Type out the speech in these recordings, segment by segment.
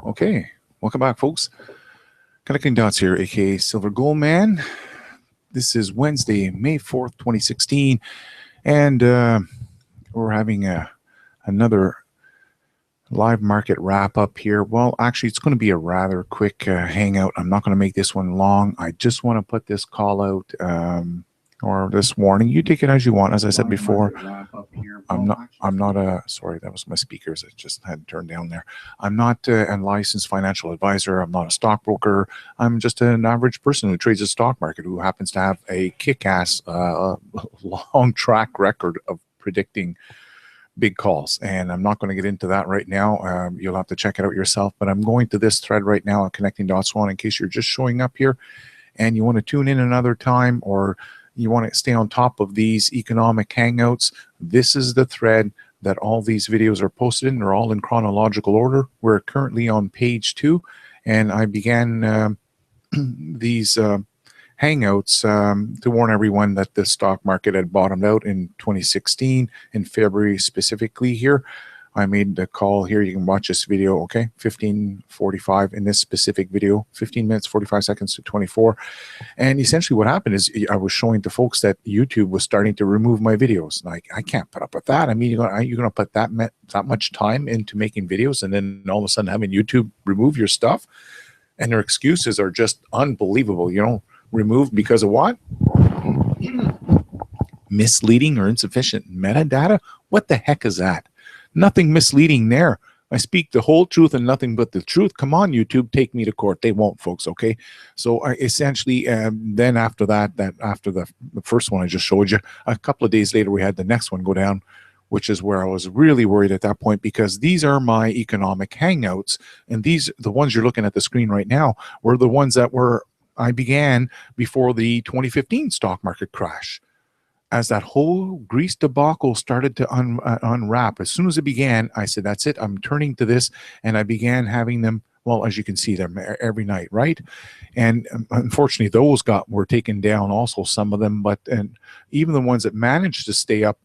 Okay, welcome back, folks. Connecting Dots here, aka Silver Gold Man. This is Wednesday, May 4th, 2016, and we're having another live market wrap up here. Well, actually, it's going to be a rather quick hangout. I'm not going to make this one long. I just want to put this call out or this warning. You take it as you want. As I said before, I'm not a, sorry, that was my speakers. I just had turned down there. I'm not a licensed financial advisor. I'm not a stockbroker. I'm just an average person who trades the stock market, who happens to have a kick-ass long track record of predicting big calls. And I'm not going to get into that right now. You'll have to check it out yourself. But I'm going to this thread right now on Connecting Dots One in case you're just showing up here and you want to tune in another time, or you want to stay on top of these economic hangouts. This is the thread that all these videos are posted in. They're all in chronological order. We're currently on page 2, and I began these hangouts to warn everyone that the stock market had bottomed out in 2016, in February specifically here. I made the call here. You can watch this video, okay? 15:45 in this specific video, 15 minutes, 45 seconds to 24. And essentially what happened is I was showing to folks that YouTube was starting to remove my videos. Like, I can't put up with that. I mean, you're going to put that much time into making videos and then all of a sudden having YouTube remove your stuff? And their excuses are just unbelievable. You know, removed because of what? Misleading or insufficient metadata? What the heck is that? Nothing misleading there. I speak the whole truth and nothing but the truth. Come on, YouTube, take me to court. They won't, folks, okay? So essentially, then after that, after the first one I just showed you, a couple of days later, we had the next one go down, which is where I was really worried at that point, because these are my economic hangouts. And these, the ones you're looking at the screen right now, were the ones that I began before the 2015 stock market crash. As that whole Greece debacle started to unwrap, as soon as it began, I said, that's it, I'm turning to this. And I began having them, well, as you can see them every night, right? And unfortunately, those were taken down also, some of them, and even the ones that managed to stay up,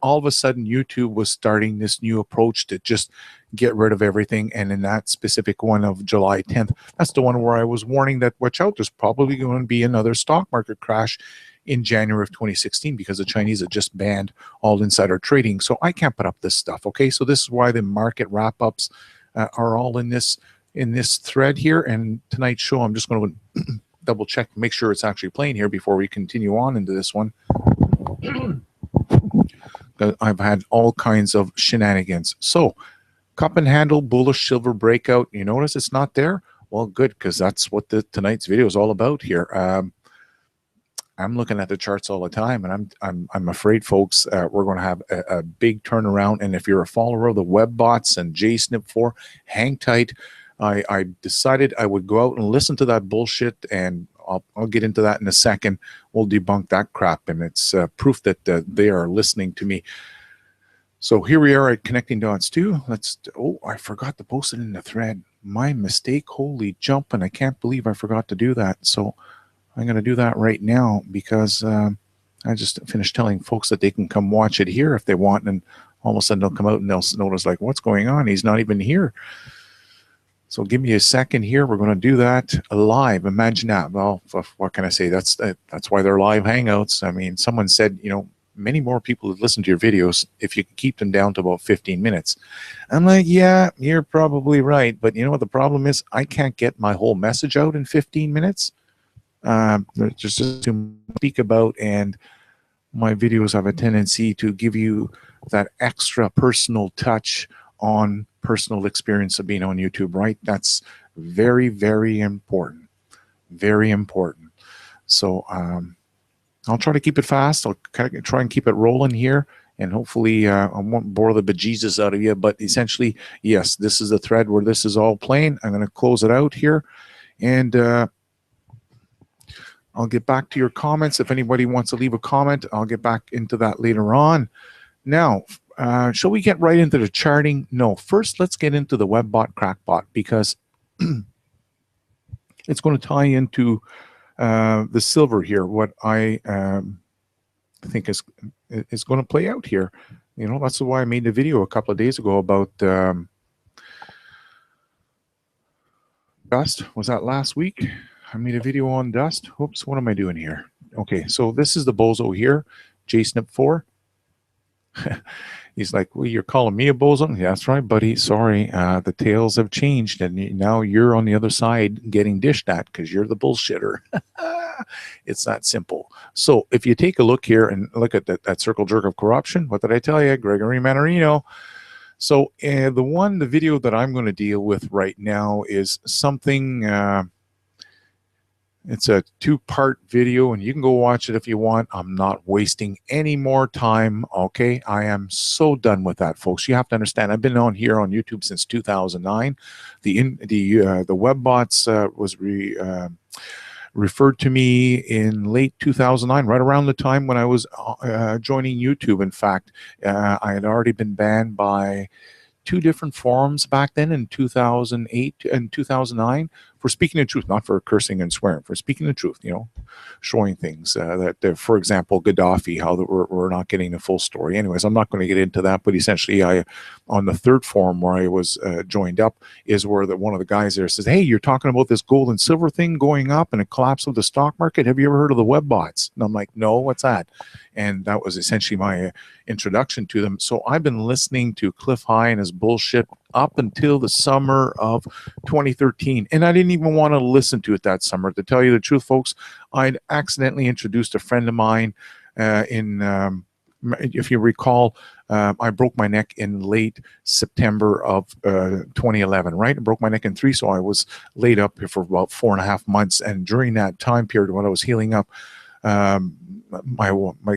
all of a sudden YouTube was starting this new approach to just get rid of everything. And in that specific one of July 10th, that's the one where I was warning that, watch out, there's probably going to be another stock market crash in January of 2016 because the Chinese had just banned all insider trading. So I can't put up this stuff, okay? So this is why the market wrap-ups are all in this thread here. And tonight's show, I'm just going to double check, make sure it's actually playing here before we continue on into this one. I've had all kinds of shenanigans. So cup and handle, bullish silver breakout. You notice it's not there? Well, good, because that's what tonight's video is all about here. I'm looking at the charts all the time, and I'm afraid, folks, we're going to have a big turnaround. And if you're a follower of the web bots and JSNP4, hang tight. I decided I would go out and listen to that bullshit, and I'll get into that in a second. We'll debunk that crap, and it's proof that they are listening to me. So here we are at Connecting Dots 2. Oh, I forgot to post it in the thread. My mistake. Holy jumping. I can't believe I forgot to do that. So I'm going to do that right now, because I just finished telling folks that they can come watch it here if they want, and all of a sudden they'll come out and they'll notice, like, what's going on? He's not even here. So give me a second here. We're going to do that live. Imagine that. Well, what can I say? That's why they're live hangouts. I mean, someone said, you know, many more people would listen to your videos if you can keep them down to about 15 minutes. I'm like, yeah, you're probably right. But you know what the problem is? I can't get my whole message out in 15 minutes. There's just to speak about, and my videos have a tendency to give you that extra personal touch on personal experience of being on YouTube, right? That's very, very important. Very important. So I'll try to keep it fast. I'll try and keep it rolling here, and hopefully I won't bore the bejesus out of you. But essentially, yes, this is the thread where this is all playing. I'm going to close it out here, and I'll get back to your comments. If anybody wants to leave a comment, I'll get back into that later on. Now, shall we get right into the charting? No, first let's get into the WebBot Crackbot, because it's going to tie into the silver here, what I think is going to play out here. You know, that's why I made the video a couple of days ago about Dust. Was that last week? I made a video on dust. Oops, what am I doing here? Okay, so this is the bozo here, JSNP4. He's like, well, you're calling me a bozo? Yeah, that's right, buddy. Sorry, the tails have changed, and now you're on the other side getting dished at because you're the bullshitter. It's that simple. So if you take a look here and look at that circle jerk of corruption, what did I tell you? Gregory Mannarino. So the video that I'm going to deal with right now is something... it's a two-part video, and you can go watch it if you want. I'm not wasting any more time, okay? I am so done with that, folks. You have to understand, I've been on here on YouTube since 2009. The WebBots was referred to me in late 2009, right around the time when I was joining YouTube. In fact, I had already been banned by 2 different forums back then in 2008 and 2009 for speaking the truth, not for cursing and swearing, for speaking the truth, showing things that, for example, Gaddafi, how that we're not getting the full story. Anyways, I'm not going to get into that, but essentially on the 3rd forum where I was joined up is where one of the guys there says, hey, you're talking about this gold and silver thing going up and a collapse of the stock market. Have you ever heard of the WebBots? And I'm like, no, what's that? And that was essentially my introduction to them. So I've been listening to Cliff High and his bullshit up until the summer of 2013. And I didn't even want to listen to it that summer. To tell you the truth, folks, I'd accidentally introduced a friend of mine if you recall, I broke my neck in late September of 2011, right? I broke my neck in 3, so I was laid up here for about 4.5 months. And during that time period when I was healing up, my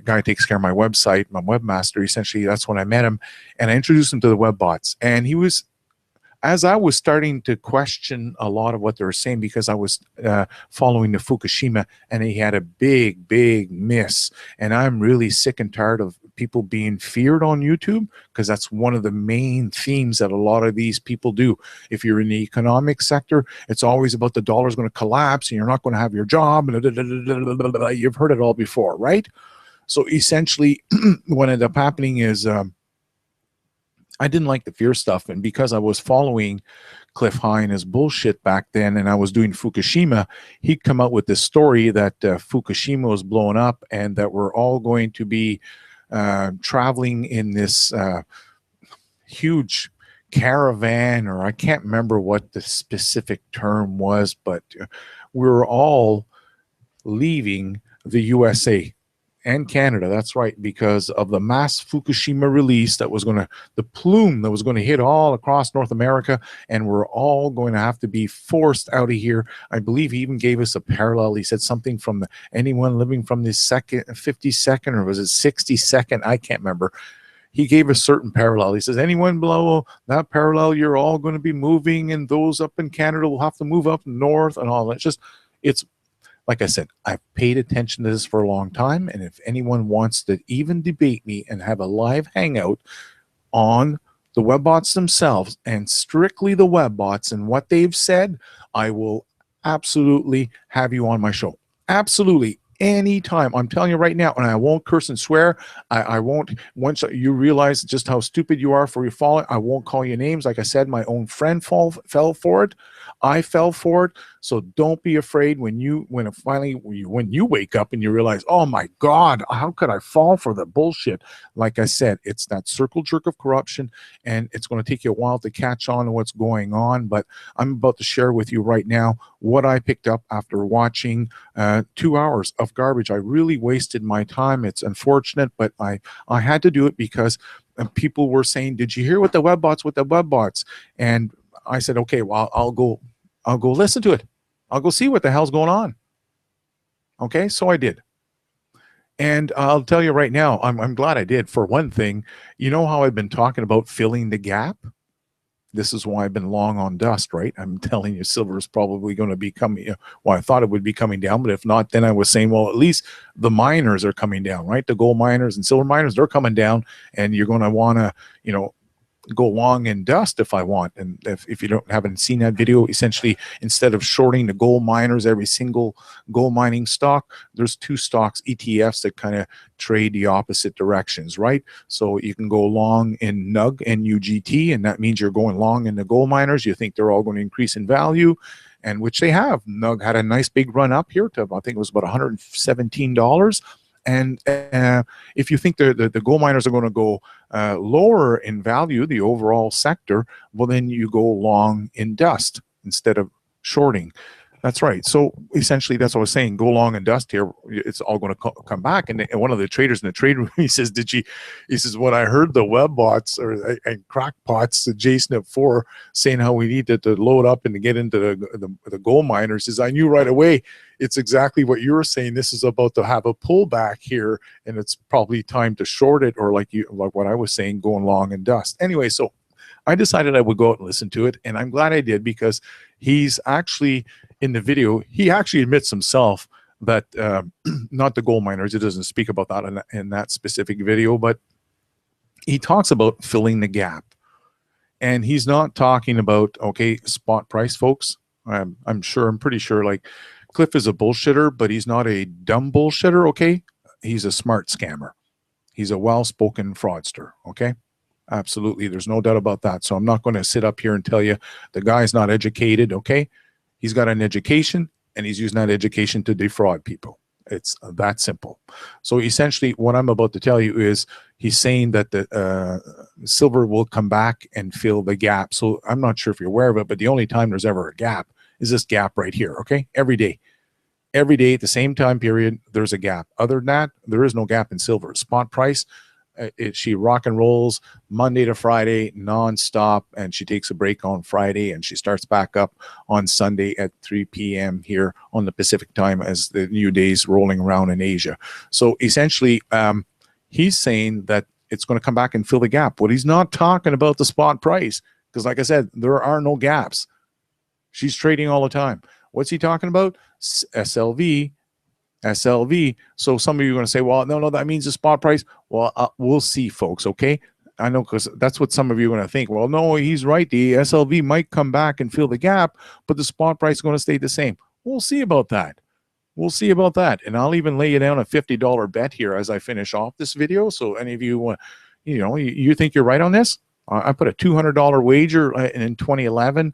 guy takes care of my website, my webmaster, essentially, that's when I met him, and I introduced him to the WebBots. And he was, as I was starting to question a lot of what they were saying, because I was following the Fukushima, and he had a big miss. And I'm really sick and tired of people being feared on YouTube, because that's one of the main themes that a lot of these people do. If you're in the economic sector, it's always about the dollar's going to collapse and you're not going to have your job. You've heard it all before, right? So essentially, what ended up happening is I didn't like the fear stuff, and because I was following Cliff High and his bullshit back then, and I was doing Fukushima, he'd come out with this story that Fukushima was blowing up and that we're all going to be traveling in this huge caravan, or I can't remember what the specific term was, but we were all leaving the USA and Canada. That's right, because of the mass Fukushima release that was going to, the plume that was going to hit all across North America, and we're all going to have to be forced out of here. I believe he even gave us a parallel. He said something from anyone living from the 52nd, or was it 62nd? I can't remember. He gave a certain parallel. He says, anyone below that parallel, you're all going to be moving, and those up in Canada will have to move up north and all that. It's like I said, I've paid attention to this for a long time, and if anyone wants to even debate me and have a live hangout on the WebBots themselves and strictly the WebBots and what they've said, I will absolutely have you on my show. Absolutely. Anytime. I'm telling you right now, and I won't curse and swear. I won't. Once you realize just how stupid you are for your falling, I won't call you names. Like I said, my own friend fell for it. I fell for it. So don't be afraid when you wake up and you realize, oh my God, how could I fall for the bullshit? Like I said, it's that circle jerk of corruption, and it's going to take you a while to catch on to what's going on. But I'm about to share with you right now what I picked up after watching 2 hours of garbage. I really wasted my time. It's unfortunate, but I had to do it because people were saying, did you hear what the WebBots? And I said, okay, well, I'll go listen to it. I'll go see what the hell's going on. Okay, so I did. And I'll tell you right now, I'm glad I did. For one thing, you know how I've been talking about filling the gap? This is why I've been long on dust, right? I'm telling you, silver is probably going to be coming. Well, I thought it would be coming down, but if not, then I was saying, well, at least the miners are coming down, right? The gold miners and silver miners, they're coming down, and you're going to want to, go long in dust if I want. And if you haven't seen that video, essentially, instead of shorting the gold miners, every single gold mining stock, there's 2 stocks, ETFs, that kind of trade the opposite directions, right? So you can go long in NUG, NUGT, and that means you're going long in the gold miners. You think they're all going to increase in value, and which they have. Nug had a nice big run up here to, I think it was about $117. And if you think the gold miners are going to go lower in value, the overall sector, well, then you go long in dust instead of shorting. That's right. So essentially, that's what I was saying. Go long in dust here. It's all going to come back. And one of the traders in the trade room, he says, he says, when I heard the web bots and crackpots, Jason at 4 saying how we needed to load up and to get into the gold miners, says, I knew right away it's exactly what you were saying. This is about to have a pullback here, and it's probably time to short it, or like what I was saying, going long in dust. Anyway, so I decided I would go out and listen to it, and I'm glad I did, because he's actually in the video, he actually admits himself that not the gold miners, it doesn't speak about that in that specific video, but he talks about filling the gap. And he's not talking about, okay, spot price, folks. I'm pretty sure, like, Cliff is a bullshitter, but he's not a dumb bullshitter, okay? He's a smart scammer. He's a well-spoken fraudster, okay? Absolutely, there's no doubt about that. So I'm not going to sit up here and tell you the guy's not educated, okay? He's got an education, and he's using that education to defraud people. It's that simple. So essentially, what I'm about to tell you is he's saying that the silver will come back and fill the gap. So I'm not sure if you're aware of it, but the only time there's ever a gap is this gap right here, okay? Every day at the same time period, there's a gap. Other than that, there is no gap in silver. Spot price, she rock and rolls Monday to Friday nonstop, and she takes a break on Friday, and she starts back up on Sunday at 3 p.m. here on the Pacific time as the new day's rolling around in Asia. So essentially, he's saying that it's going to come back and fill the gap. What he's not talking about the spot price, because like I said, there are no gaps. She's trading all the time. What's he talking about? SLV. So some of you are going to say, well, no, that means the spot price. Well, we'll see, folks, okay? I know, because that's what some of you are going to think. Well, no, he's right. The SLV might come back and fill the gap, but the spot price is going to stay the same. We'll see about that. We'll see about that. And I'll even lay you down a $50 bet here as I finish off this video. So any of you, you think you're right on this? I put a $200 wager in 2011.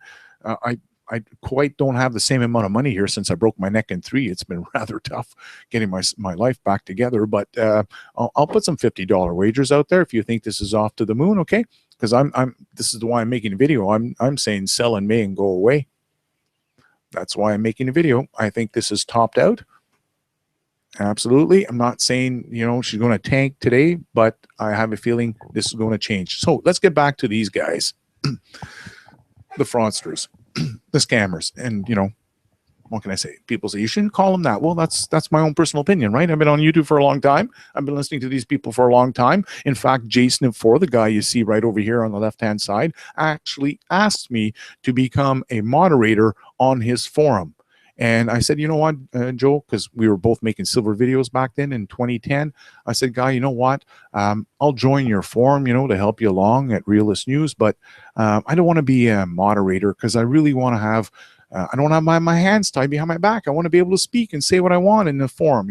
I quite don't have the same amount of money here since I broke my neck in 3. It's been rather tough getting my life back together, but I'll put some $50 wagers out there if you think this is off to the moon, okay? Because this is why I'm making a video. I'm saying sell in May and go away. That's why I'm making a video. I think this is topped out. Absolutely. I'm not saying, she's going to tank today, but I have a feeling this is going to change. So let's get back to these guys, the fraudsters. The scammers. And what can I say? People say you shouldn't call them that. Well, that's my own personal opinion, right? I've been on YouTube for a long time. I've been listening to these people for a long time. In fact, Jason for the guy you see right over here on the left hand side, actually asked me to become a moderator on his forum. And I said, you know what, Joe, because we were both making silver videos back then in 2010. I said, guy, you know what? I'll join your forum, to help you along at Realist News. But I don't want to be a moderator because I really want to have, I don't want to have my hands tied behind my back. I want to be able to speak and say what I want in the forum,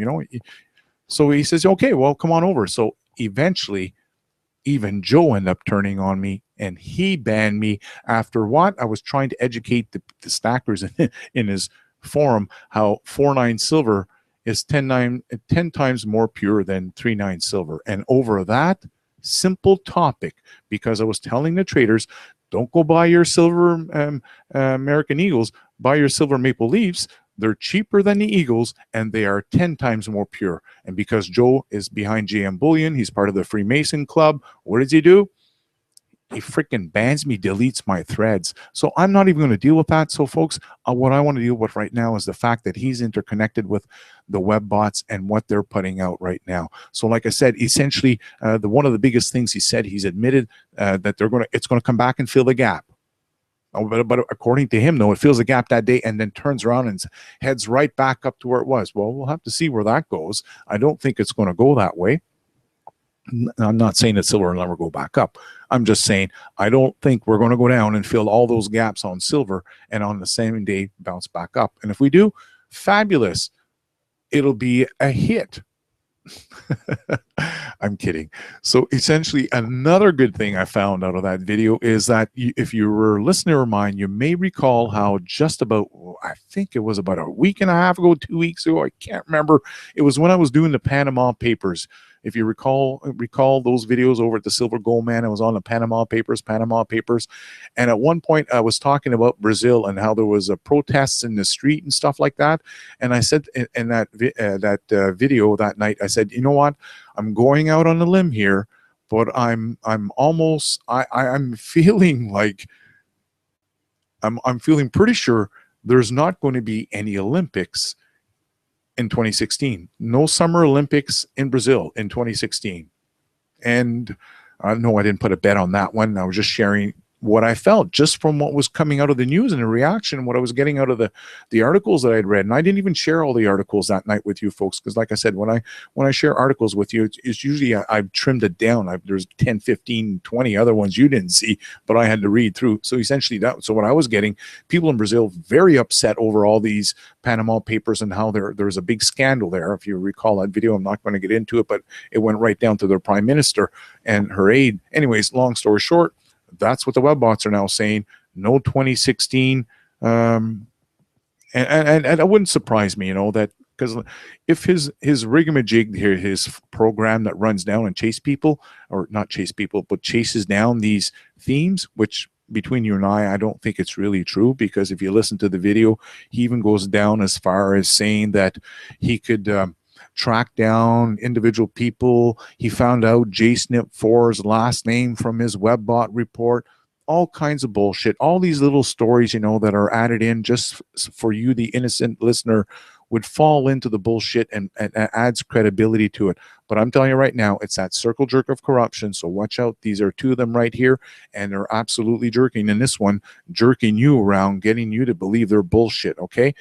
So he says, okay, well, come on over. So eventually, even Joe ended up turning on me, and he banned me after what? I was trying to educate the stackers in his forum how 4.9 silver is 10 times more pure than 3.9 silver. And over that simple topic, because I was telling the traders, don't go buy your silver American Eagles, buy your silver Maple Leafs. They're cheaper than the Eagles, and they are 10 times more pure. And because Joe is behind JM Bullion, he's part of the Freemason Club, what does he do? He freaking bans me, deletes my threads. So I'm not even going to deal with that. So folks, what I want to deal with right now is the fact that he's interconnected with the web bots and what they're putting out right now. So like I said, essentially, one of the biggest things he said, he's admitted that it's going to come back and fill the gap. But according to him, though, it fills the gap that day and then turns around and heads right back up to where it was. Well, we'll have to see where that goes. I don't think it's going to go that way. I'm not saying that silver will never go back up. I'm just saying I don't think we're going to go down and fill all those gaps on silver and on the same day bounce back up. And if we do, fabulous. It'll be a hit. I'm kidding. So essentially, another good thing I found out of that video is that if you were a listener of mine, you may recall how just about I think it was about a week and a half ago, 2 weeks ago. I can't remember. It was when I was doing the Panama Papers. If you recall those videos over at the Silver Gold Man, I was on the Panama Papers. And at one point I was talking about Brazil and how there was protests in the street and stuff like that. And I said in that video that night, I said, you know what? I'm going out on a limb here, but I'm feeling like I'm feeling pretty sure there's not going to be any Olympics in 2016. No Summer Olympics in Brazil in 2016. And no, I didn't put a bet on that one. I was just sharing what I felt just from what was coming out of the news and the reaction, what I was getting out of the articles that I'd read. And I didn't even share all the articles that night with you folks, because like I said, when I share articles with you, it's usually I've trimmed it down. There's 10, 15, 20 other ones you didn't see, but I had to read through. So essentially so what I was getting, people in Brazil very upset over all these Panama Papers and how there's a big scandal there. If you recall that video, I'm not going to get into it, but it went right down to their prime minister and her aide. Anyways, long story short, that's what the webbots are now saying. No 2016, and it wouldn't surprise me, that, because if his rigamajig here, his program that runs down and chases down these themes, which between you and I don't think it's really true, because if you listen to the video, he even goes down as far as saying that he could track down individual people. He found out JSNP4's last name from his webbot report. All kinds of bullshit. All these little stories, that are added in just for you, the innocent listener, would fall into the bullshit and adds credibility to it. But I'm telling you right now, it's that circle jerk of corruption. So watch out. These are two of them right here, and they're absolutely jerking. And this one, jerking you around, getting you to believe they're bullshit. Okay.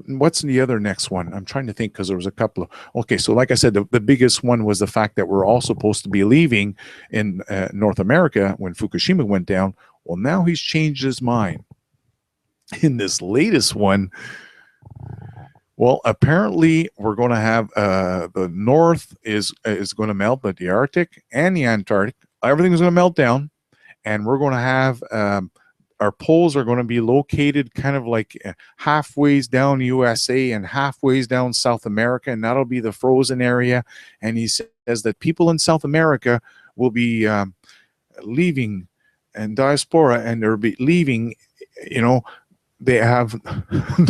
What's the other next one? I'm trying to think, because there was a couple of, okay, so like I said, the biggest one was the fact that we're all supposed to be leaving in North America when Fukushima went down. Well, now he's changed his mind. In this latest one, well, apparently we're going to have the North is going to melt, but the Arctic and the Antarctic, everything's going to melt down, and we're going to have our poles are going to be located kind of like halfways down USA and halfways down South America, and that'll be the frozen area. And he says that people in South America will be leaving, and diaspora, and they'll be leaving, they have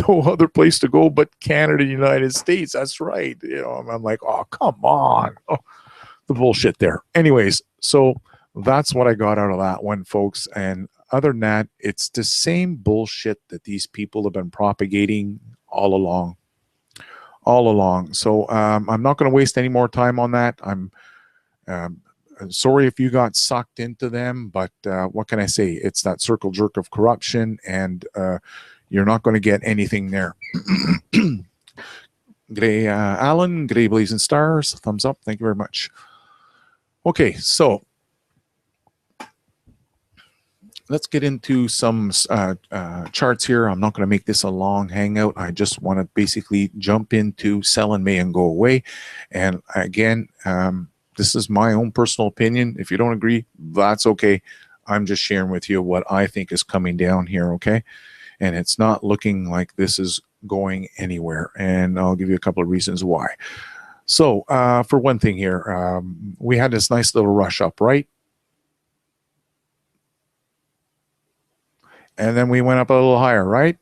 no other place to go but Canada, United States. That's right. I'm like, oh, come on. Oh, the bullshit there. Anyways, so that's what I got out of that one, folks. And other than that, it's the same bullshit that these people have been propagating all along. So I'm not going to waste any more time on that. I'm sorry if you got sucked into them, but what can I say? It's that circle jerk of corruption, and you're not going to get anything there. Gray Alan, Gray Blazing Stars, thumbs up. Thank you very much. Okay, so let's get into some charts here. I'm not going to make this a long hangout. I just want to basically jump into sell in May and go away. And again, this is my own personal opinion. If you don't agree, that's okay. I'm just sharing with you what I think is coming down here, okay? And it's not looking like this is going anywhere. And I'll give you a couple of reasons why. So for one thing here, we had this nice little rush up, right? And then we went up a little higher, right?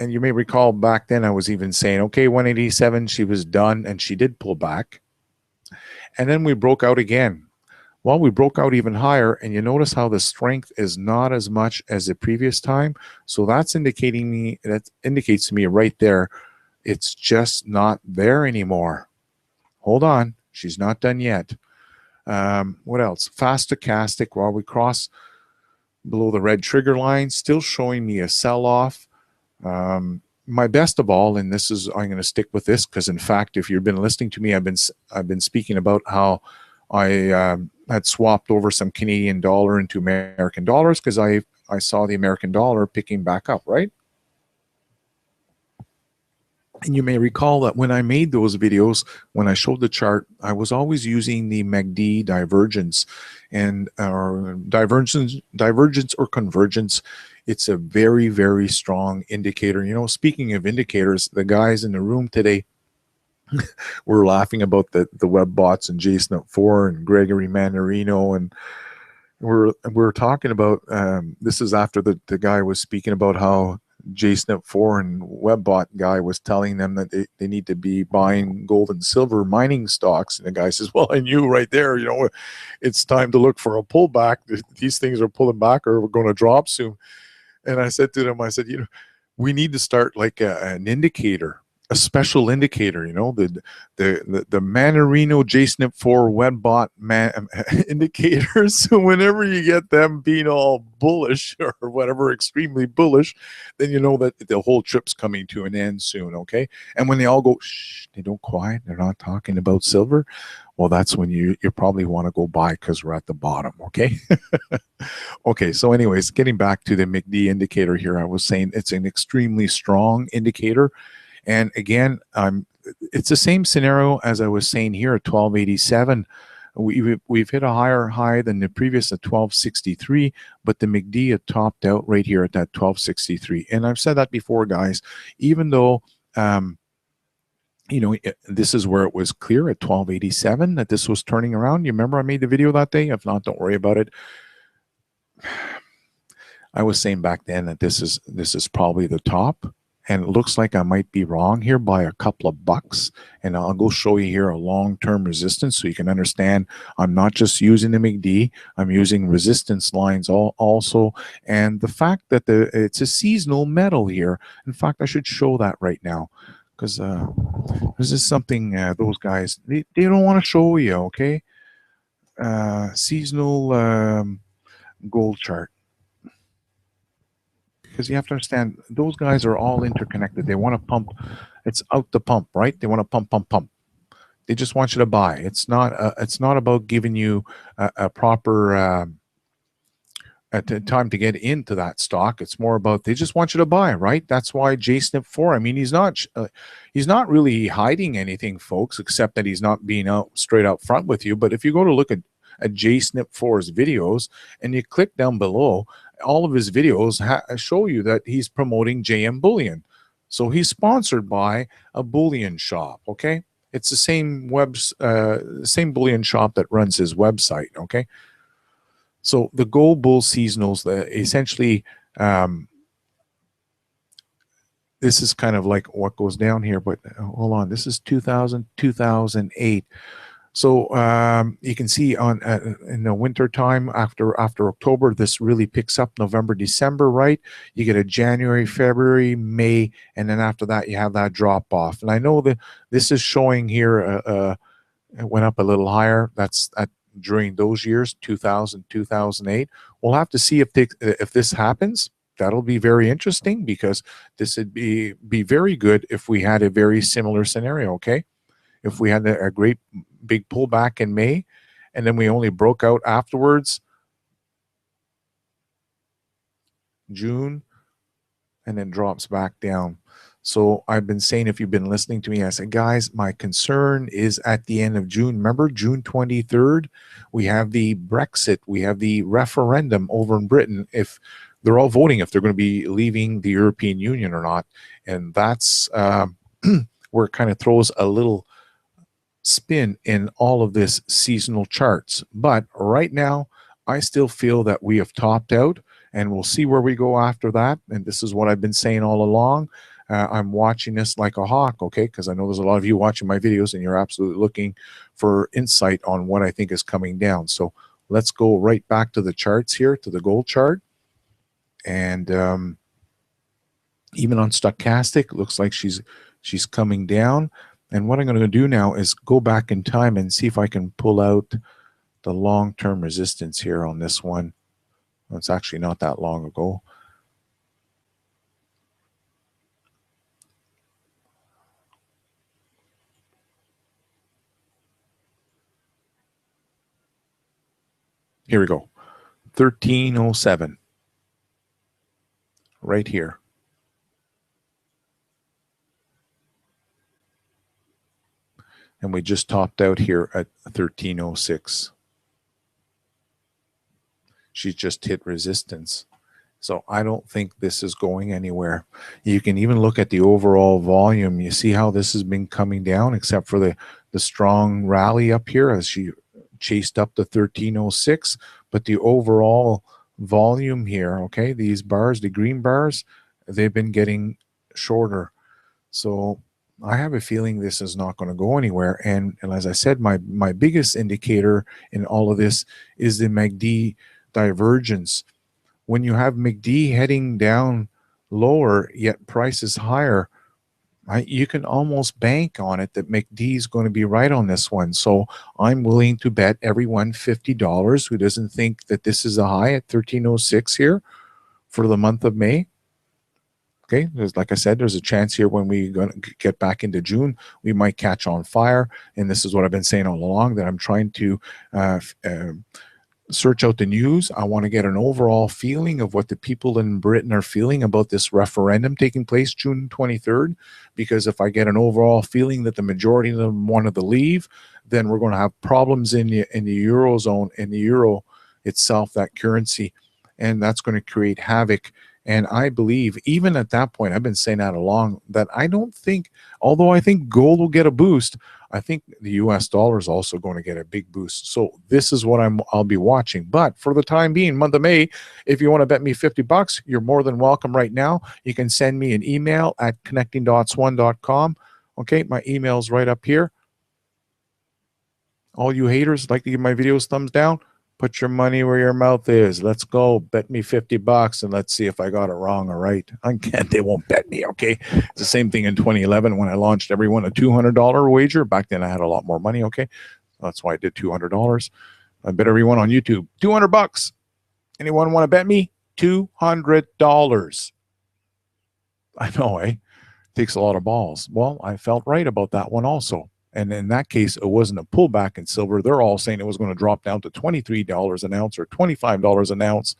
And you may recall back then I was even saying, okay, 187, she was done, and she did pull back. And then we broke out again. Well, we broke out even higher, and you notice how the strength is not as much as the previous time. So that indicates to me right there, it's just not there anymore. Hold on, she's not done yet. What else? Fast stochastic, while we cross below the red trigger line, still showing me a sell-off. My best of all, and this is, I'm going to stick with this, because in fact, if you've been listening to me, I've been speaking about how I had swapped over some Canadian dollar into American dollars, because I saw the American dollar picking back up, right? And you may recall that when I made those videos, when I showed the chart, I was always using the MACD divergence and divergence or convergence. It's a very, very strong indicator. You know, speaking of indicators, the guys in the room today were laughing about the web bots and JSNP4 and Gregory Manarino, and we're talking about this is after the guy was speaking about how JSNP4 and WebBot guy was telling them that they need to be buying gold and silver mining stocks. And the guy says, well, I knew right there, you know, it's time to look for a pullback. These things are pulling back or we're going to drop soon. And I said to them, I said, you know, we need to start like an indicator, a special indicator, you know, the Manarino JSNP4 WebBot indicators. So whenever you get them being all bullish or whatever, extremely bullish, then you know that the whole trip's coming to an end soon, okay? And when they all go, shh, they don't quiet, they're not talking about silver, well, that's when you probably want to go buy because we're at the bottom, okay? Okay, so anyways, getting back to the MACD indicator here, I was saying it's an extremely strong indicator. And again, it's the same scenario as I was saying here at 1287. We've hit a higher high than the previous at 1263, but the MACD had topped out right here at that 1263. And I've said that before, guys, even though you know, this is where it was clear at 1287 that this was turning around. You remember I made the video that day? If not, don't worry about it. I was saying back then that this is probably the top, and it looks like I might be wrong here by a couple of bucks. And I'll go show you here a long-term resistance so you can understand I'm not just using the MACD, I'm using resistance lines also. And the fact that it's a seasonal metal here. In fact, I should show that right now because this is something those guys, they don't want to show you, okay? Seasonal gold chart. Because you have to understand, those guys are all interconnected. They want to pump. It's out the pump, right? They want to pump, pump, pump. They just want you to buy. It's not about giving you a proper time to get into that stock. It's more about they just want you to buy, right? That's why JSNP4. I mean, he's not really hiding anything, folks, except that he's not being out straight out front with you. But if you go to look at JSNP4's videos and you click down below, all of his videos show you that he's promoting JM Bullion. So he's sponsored by a bullion shop, okay? It's the same same bullion shop that runs his website, okay? So the gold bull seasonals, essentially, this is kind of like what goes down here, but hold on, this is 2000, 2008. So you can see on in the winter time after October, this really picks up November, December, right? You get a January, February, May, and then after that you have that drop off. And I know that this is showing here it went up a little higher. That's during those years, 2000, 2008. We'll have to see if this happens. That'll be very interesting because this would be very good if we had a very similar scenario, okay? If we had a great big pullback in May, and then we only broke out afterwards, June, and then drops back down. So I've been saying, if you've been listening to me, I said, guys, my concern is at the end of June. Remember, June 23rd, we have the Brexit, we have the referendum over in Britain. If they're all voting if they're going to be leaving the European Union or not. And that's where it kind of throws a little spin in all of this seasonal charts. But right now, I still feel that we have topped out, and we'll see where we go after that. And this is what I've been saying all along. I'm watching this like a hawk, okay? Because I know there's a lot of you watching my videos and you're absolutely looking for insight on what I think is coming down. So let's go right back to the charts here, to the gold chart. And even on stochastic, looks like she's coming down. And what I'm going to do now is go back in time and see if I can pull out the long-term resistance here on this one. Well, it's actually not that long ago. Here we go. 1307. Right here. and we just topped out here at 1306. She just hit resistance. So I don't think this is going anywhere. You can even look at the overall volume. You see how this has been coming down, except for the strong rally up here as she chased up to 1306. But the overall volume here, okay, these bars, the green bars, they've been getting shorter. So I have a feeling this is not going to go anywhere. And as I said, my biggest indicator in all of this is the MACD divergence. When you have MACD heading down lower, yet price is higher, you can almost bank on it that MACD is going to be right on this one. So I'm willing to bet everyone $50 who doesn't think that this is a high at 1306 here for the month of May. Okay, like I said, there's a chance here when we going to get back into June, we might catch on fire. And this is what I've been saying all along, that I'm trying to search out the news. I want to get an overall feeling of what the people in Britain are feeling about this referendum taking place June 23rd. Because if I get an overall feeling that the majority of them wanted to leave, then we're going to have problems in the Eurozone, in the euro itself, that currency. And that's going to create havoc. And I believe, even at that point, I've been saying that along, that I don't think, although I think gold will get a boost, I think the US dollar is also going to get a big boost. So this is what I'll be watching. But for the time being, month of May, if you want to bet me $50, you're more than welcome right now. You can send me an email at connectingdots1.com. Okay, my email's right up here. All you haters like to give my videos thumbs down, put your money where your mouth is. Let's go. Bet me $50 and let's see if I got it wrong or right. Again, they won't bet me, okay? It's the same thing in 2011 when I launched everyone a $200 wager. Back then I had a lot more money, okay? That's why I did $200. I bet everyone on YouTube, $200. Anyone want to bet me? $200. I know, eh? Takes a lot of balls. Well, I felt right about that one also. And in that case, it wasn't a pullback in silver. They're all saying it was going to drop down to $23 an ounce or $25 an ounce.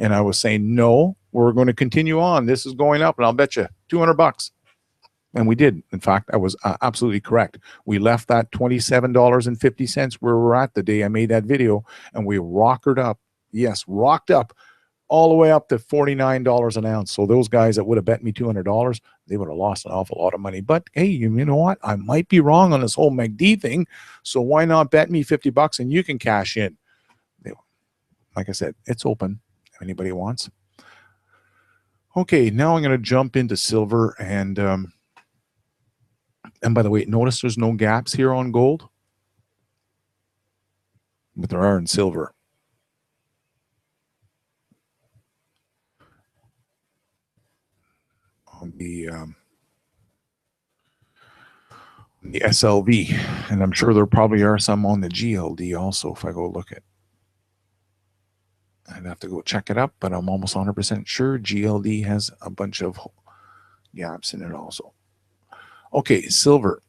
And I was saying, no, we're going to continue on. This is going up, and I'll bet you $200. And we did. In fact, I was absolutely correct. We left that $27.50 where we're at the day I made that video, and we rocketed up. Yes, rocked up all the way up to $49 an ounce. So those guys that would have bet me $200, they would have lost an awful lot of money. But hey, you know what? I might be wrong on this whole MACD thing. So why not bet me $50 and you can cash in? Like I said, it's open if anybody wants. Okay, now I'm going to jump into silver. And by the way, notice there's no gaps here on gold, but there are in silver. On the SLV, and I'm sure there probably are some on the GLD also. If I go look at, I'd have to go check it up, but I'm almost 100% sure GLD has a bunch of gaps in it also. Okay, silver.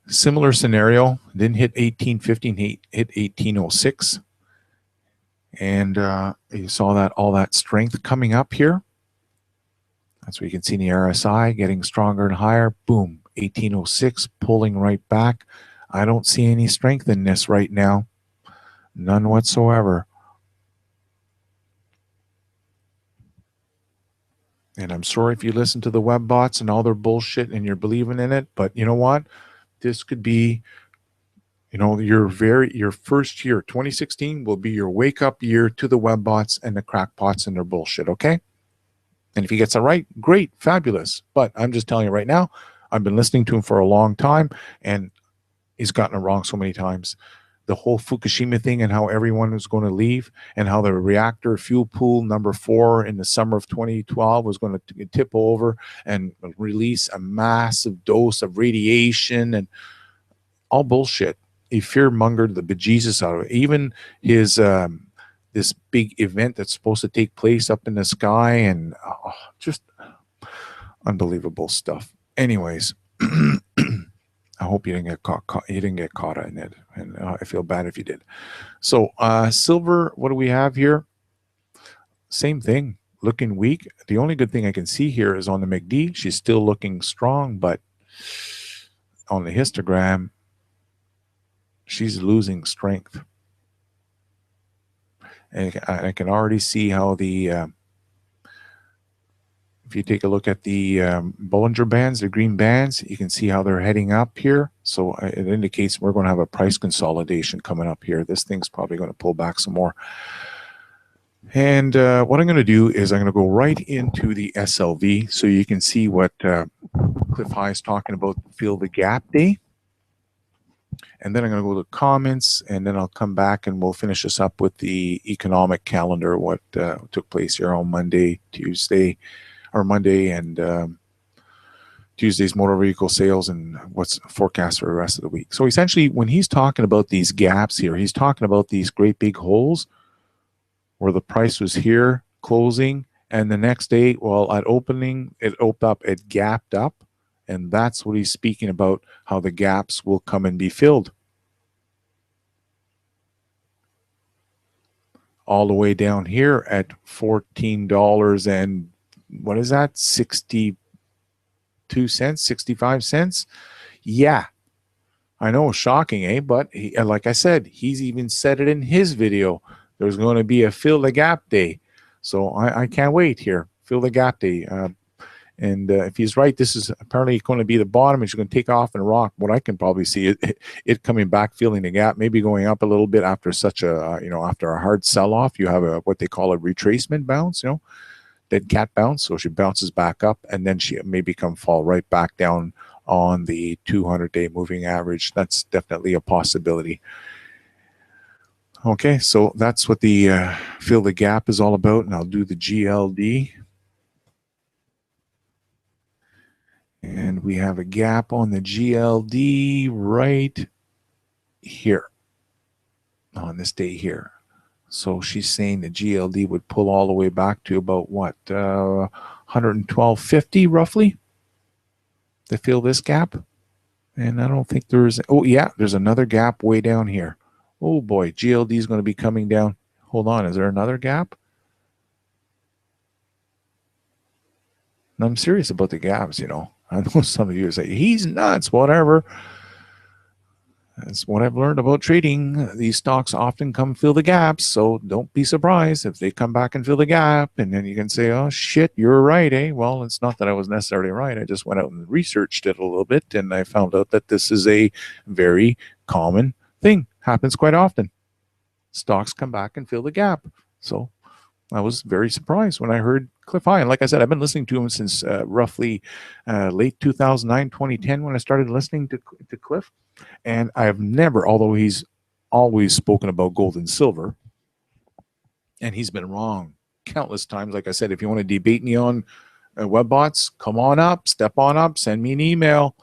Similar scenario, didn't hit 1815, hit 1806. And you saw that all that strength coming up here. That's where you can see the RSI getting stronger and higher. Boom, 1806 pulling right back. I don't see any strength in this right now. None whatsoever. And I'm sorry if you listen to the web bots and all their bullshit and you're believing in it, but you know what? This could be, you know, your first year, 2016 will be your wake up year to the web bots and the crackpots and their bullshit, okay? And if he gets it right, great, fabulous. But I'm just telling you right now, I've been listening to him for a long time, and he's gotten it wrong so many times. The whole Fukushima thing and how everyone was going to leave, and how the reactor fuel pool number 4 in the summer of 2012 was going to tip over and release a massive dose of radiation, and all bullshit. He fear-mongered the bejesus out of it. Even his this big event that's supposed to take place up in the sky, and just unbelievable stuff. Anyways, I hope you didn't get caught. You didn't get caught in it, and I feel bad if you did. So silver, what do we have here? Same thing. looking weak. The only good thing I can see here is on the MACD. She's still looking strong, but on the histogram, she's losing strength. And I can already see how the, if you take a look at the Bollinger Bands, the green bands, you can see how they're heading up here. So it indicates we're going to have a price consolidation coming up here. This thing's probably going to pull back some more. And what I'm going to do is I'm going to go right into the SLV so you can see what Cliff High is talking about, fill the gap day. And then I'm going to go to comments, and then I'll come back and we'll finish this up with the economic calendar, what took place here on Monday, Tuesday, or Monday, and Tuesday's motor vehicle sales, and what's forecast for the rest of the week. So essentially, when he's talking about these gaps here, he's talking about these great big holes where the price was here closing, and the next day, well, at opening, it opened up, it gapped up. And that's what he's speaking about, how the gaps will come and be filled. All the way down here at $14 and what is that? 62 cents, 65 cents. Yeah, I know, shocking, eh? But he, like I said, he's even said it in his video. There's going to be a fill the gap day. So I can't wait here. Fill the gap day. And if he's right, this is apparently going to be the bottom. It's going to take off and rock. What I can probably see it coming back, filling the gap, maybe going up a little bit after such a, after a hard sell-off. You have what they call a retracement bounce, dead cat bounce. So she bounces back up, and then she maybe fall right back down on the 200-day moving average. That's definitely a possibility. Okay, so that's what the fill the gap is all about, and I'll do the GLD. And we have a gap on the GLD right here on this day here. So she's saying the GLD would pull all the way back to about what, 112.50 roughly to fill this gap. And I don't think there's, oh yeah, there's another gap way down here. Oh boy, GLD is going to be coming down. Hold on, is there another gap? And I'm serious about the gaps, I know some of you say, he's nuts, whatever. That's what I've learned about trading. These stocks often come fill the gaps, so don't be surprised if they come back and fill the gap, and then you can say, oh, shit, you're right, eh? Well, it's not that I was necessarily right. I just went out and researched it a little bit, and I found out that this is a very common thing. Happens quite often. Stocks come back and fill the gap. So I was very surprised when I heard Cliff High. And like I said, I've been listening to him since roughly late 2009, 2010 when I started listening to Cliff. And I have never, although he's always spoken about gold and silver, and he's been wrong countless times. Like I said, if you want to debate me on WebBots, come on up, step on up, send me an email.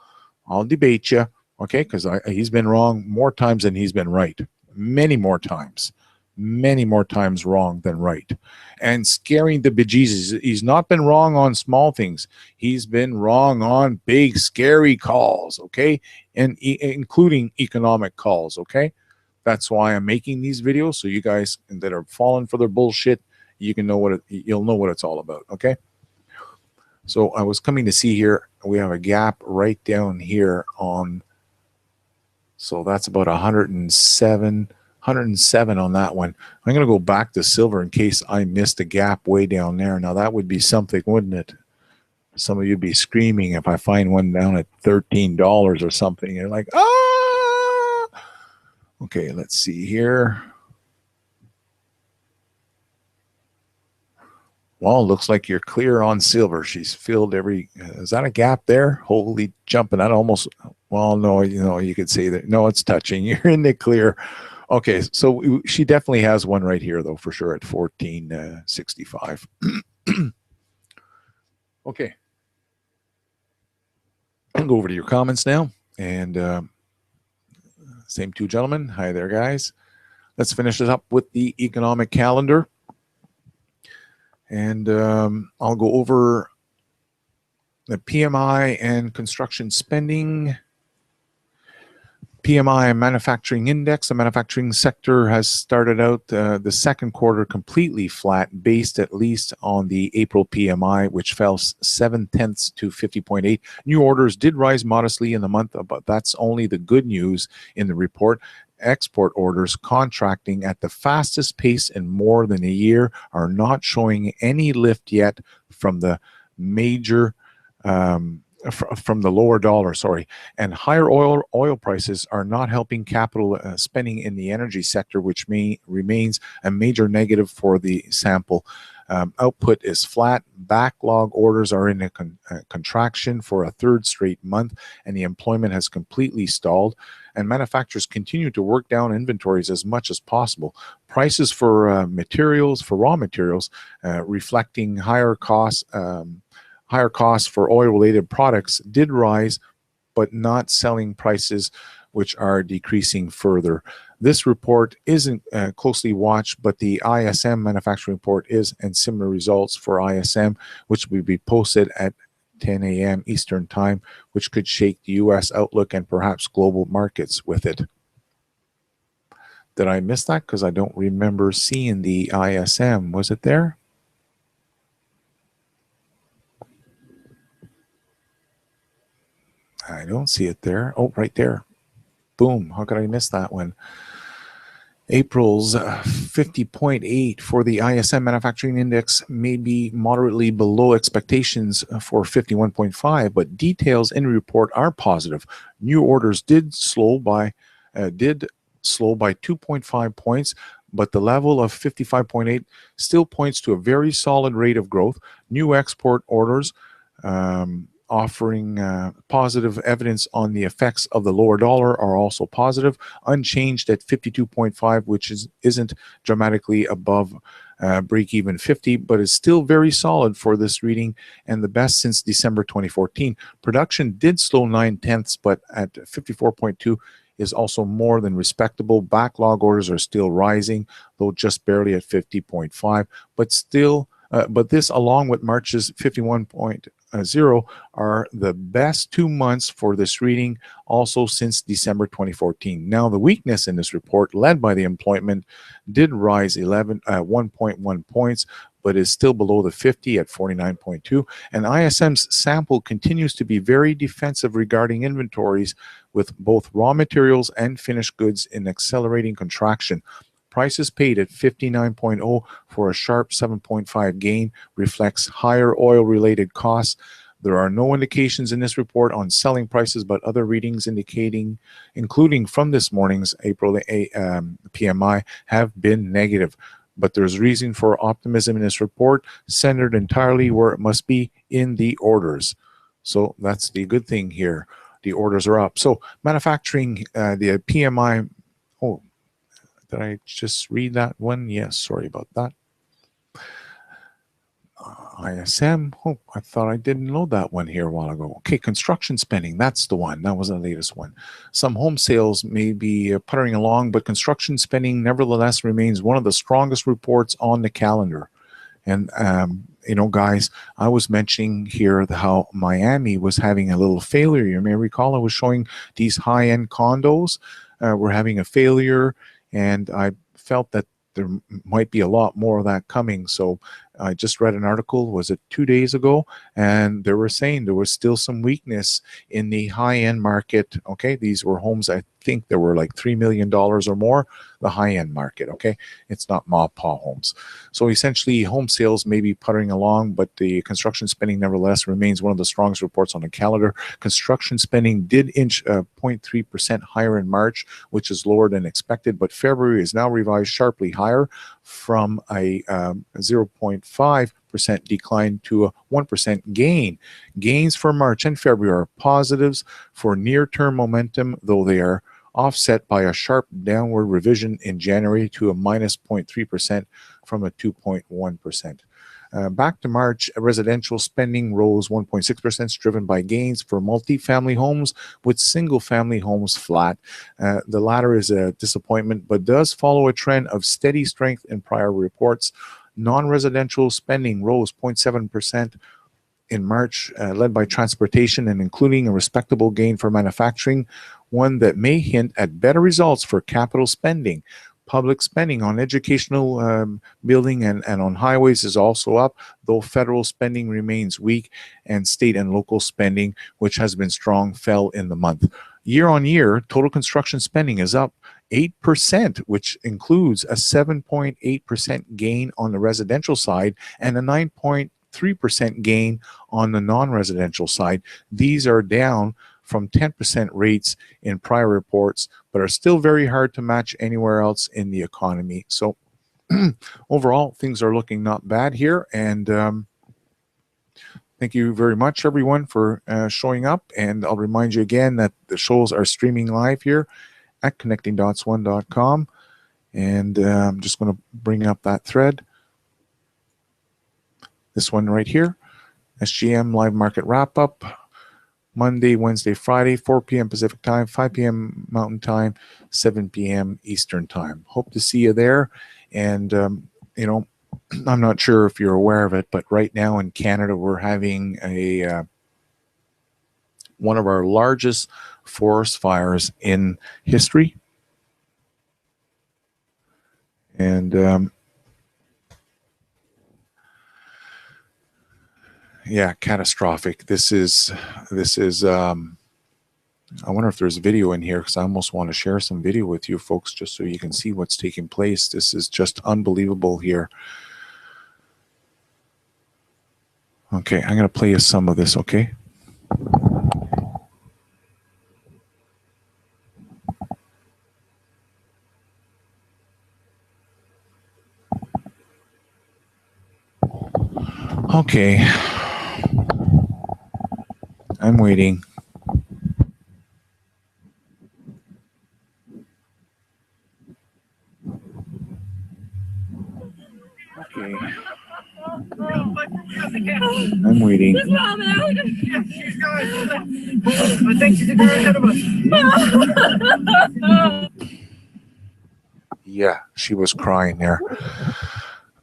I'll debate you, okay? Because he's been wrong more times than he's been right. Many more times wrong than right, and scaring the bejesus. He's not been wrong on small things. He's been wrong on big, scary calls, okay? And including economic calls, okay? That's why I'm making these videos, so you guys that are falling for their bullshit, you can know you'll know what it's all about, okay? So I was coming to see here, we have a gap right down here on, so that's about 107 on that one. I'm going to go back to silver in case I missed a gap way down there. Now that would be something, wouldn't it? Some of you be screaming if I find one down at $13 or something. You're like, ah! Okay, let's see here. Well, looks like you're clear on silver. She's filled every, is that a gap there? Holy jumping, that almost, well, no, you could say that. No, it's touching. You're in the clear. Okay, so she definitely has one right here, though, for sure, at 14.65. Okay. I'll go over to your comments now. And same two gentlemen. Hi there, guys. Let's finish this up with the economic calendar. And I'll go over the PMI and construction spending. PMI manufacturing index, the manufacturing sector has started out the second quarter completely flat, based at least on the April PMI, which fell 0.7 to 50.8. New orders did rise modestly in the month, but that's only the good news in the report. Export orders, contracting at the fastest pace in more than a year, are not showing any lift yet from the major from the lower dollar, and higher oil prices are not helping capital spending in the energy sector, which remains a major negative for the sample. Output is flat. Backlog orders are in a contraction for a third straight month, and the employment has completely stalled. And manufacturers continue to work down inventories as much as possible. Prices for raw materials, reflecting higher costs for oil-related products, did rise, but not selling prices, which are decreasing further. This report isn't closely watched, but the ISM manufacturing report is, and similar results for ISM, which will be posted at 10 a.m. Eastern Time, which could shake the U.S. outlook and perhaps global markets with it. Did I miss that? Because I don't remember seeing the ISM. Was it there? I don't see it there. Oh, right there. Boom. How could I miss that one? April's 50.8 for the ISM manufacturing index may be moderately below expectations for 51.5, but details in the report are positive. New orders did slow by 2.5 points, but the level of 55.8 still points to a very solid rate of growth. New export orders offering positive evidence on the effects of the lower dollar are also positive, unchanged at 52.5, which isn't dramatically above break-even 50, but is still very solid for this reading and the best since December 2014. Production did slow 0.9, but at 54.2 is also more than respectable. Backlog orders are still rising, though just barely at 50.5, but this, along with March's 51.0, are the best 2 months for this reading, also since December 2014. Now, the weakness in this report, led by the employment, did rise 1.1 points, but is still below the 50 at 49.2. And ISM's sample continues to be very defensive regarding inventories, with both raw materials and finished goods in accelerating contraction. Prices paid at 59.0 for a sharp 7.5 gain reflects higher oil-related costs. There are no indications in this report on selling prices, but other readings including from this morning's April PMI, have been negative. But there's reason for optimism in this report, centered entirely where it must be, in the orders. So that's the good thing here. The orders are up. So manufacturing, the PMI, did I just read that one? Yes, sorry about that. ISM. Oh, I thought I didn't load that one here a while ago. Okay, construction spending. That's the one. That was the latest one. Some home sales may be puttering along, but construction spending nevertheless remains one of the strongest reports on the calendar. And, guys, I was mentioning here how Miami was having a little failure. You may recall I was showing these high-end condos were having a failure, and I felt that there might be a lot more of that coming. So I just read an article, was it 2 days ago, and they were saying there was still some weakness in the high-end market. Okay, these were homes, I think there were like $3 million or more, the high-end market. Okay, it's not ma-pa homes. So essentially, home sales may be puttering along, but the construction spending nevertheless remains one of the strongest reports on the calendar. Construction spending did inch 0.3% higher in March, which is lower than expected, but February is now revised sharply higher from a 0.5% decline to a 1% gain. Gains for March and February are positives for near-term momentum, though they are offset by a sharp downward revision in January to a minus 0.3% from a 2.1%. Back to March, residential spending rose 1.6%, driven by gains for multifamily homes, with single-family homes flat. The latter is a disappointment, but does follow a trend of steady strength in prior reports. Non-residential spending rose 0.7% in March, led by transportation and including a respectable gain for manufacturing, one that may hint at better results for capital spending. Public spending on educational building and on highways is also up, though federal spending remains weak, and state and local spending, which has been strong, fell in the month. Year on year, total construction spending is up 8%, which includes a 7.8% gain on the residential side and a 9.3% gain on the non-residential side. These are down from 10% rates in prior reports, but are still very hard to match anywhere else in the economy. So overall, things are looking not bad here. And thank you very much, everyone, for showing up. And I'll remind you again that the shows are streaming live here at connectingdots1.com. And I'm just going to bring up that thread. This one right here, SGM Live Market Wrap-Up. Monday, Wednesday, Friday, 4 p.m. Pacific Time, 5 p.m. Mountain Time, 7 p.m. Eastern Time. Hope to see you there. And, you know, I'm not sure if you're aware of it, but right now in Canada, we're having a one of our largest forest fires in history. And yeah, catastrophic. This is I wonder if there's video in here, because I almost want to share some video with you folks just so you can see what's taking place. This is just unbelievable here. Okay, I'm going to play you some of this, okay? Okay. I'm waiting. Okay. I'm waiting. Is Mom out? Yeah, she's gone. I think she's a girl ahead of us. Yeah, she was crying there.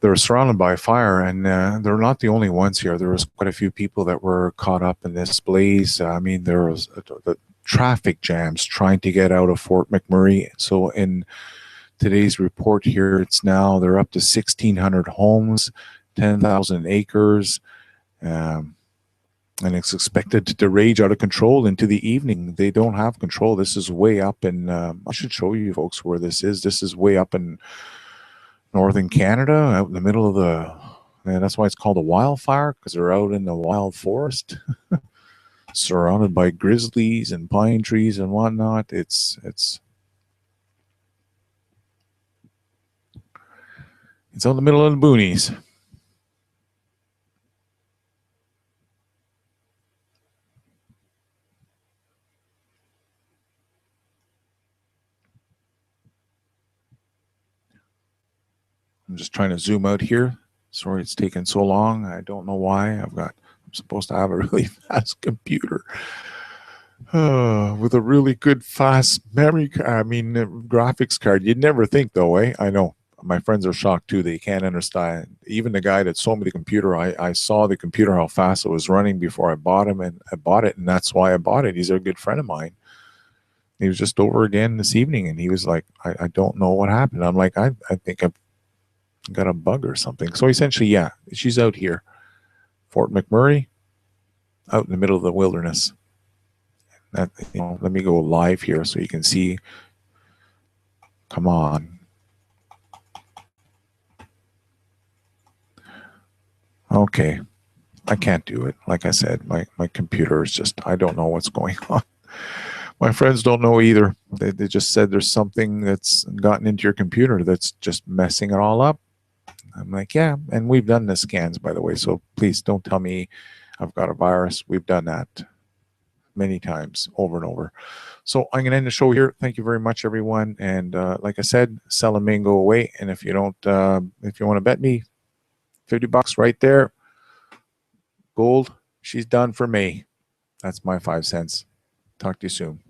They were surrounded by fire, and they're not the only ones here. There was quite a few people that were caught up in this blaze. I mean, there was the traffic jams trying to get out of Fort McMurray. So in today's report here, they're up to 1,600 homes, 10,000 acres, and it's expected to rage out of control into the evening. They don't have control. This is way up in, I should show you folks where this is. This is way up in northern Canada, out in the middle of and that's why it's called a wildfire, because they're out in the wild forest, surrounded by grizzlies and pine trees and whatnot. It's out in the middle of the boonies. I'm just trying to zoom out here. Sorry it's taken so long. I don't know why. I'm supposed to have a really fast computer with a really good fast graphics card. You'd never think though, eh? I know. My friends are shocked too. They can't understand. Even the guy that sold me the computer, I saw the computer, how fast it was running before I bought him, and I bought it, and that's why I bought it. He's a good friend of mine. He was just over again this evening, and he was like, I don't know what happened. I'm like, I think I've got a bug or something. So essentially, yeah, she's out here. Fort McMurray, out in the middle of the wilderness. Let me go live here so you can see. Come on. Okay. I can't do it. Like I said, my computer is just, I don't know what's going on. My friends don't know either. They just said there's something that's gotten into your computer that's just messing it all up. I'm like, yeah, and we've done the scans, by the way, so please don't tell me I've got a virus. We've done that many times, over and over. So I'm going to end the show here. Thank you very much, everyone. And like I said, sell a mango away. And if you don't, if you want to bet me, $50 right there. Gold, she's done for me. That's my 5 cents. Talk to you soon.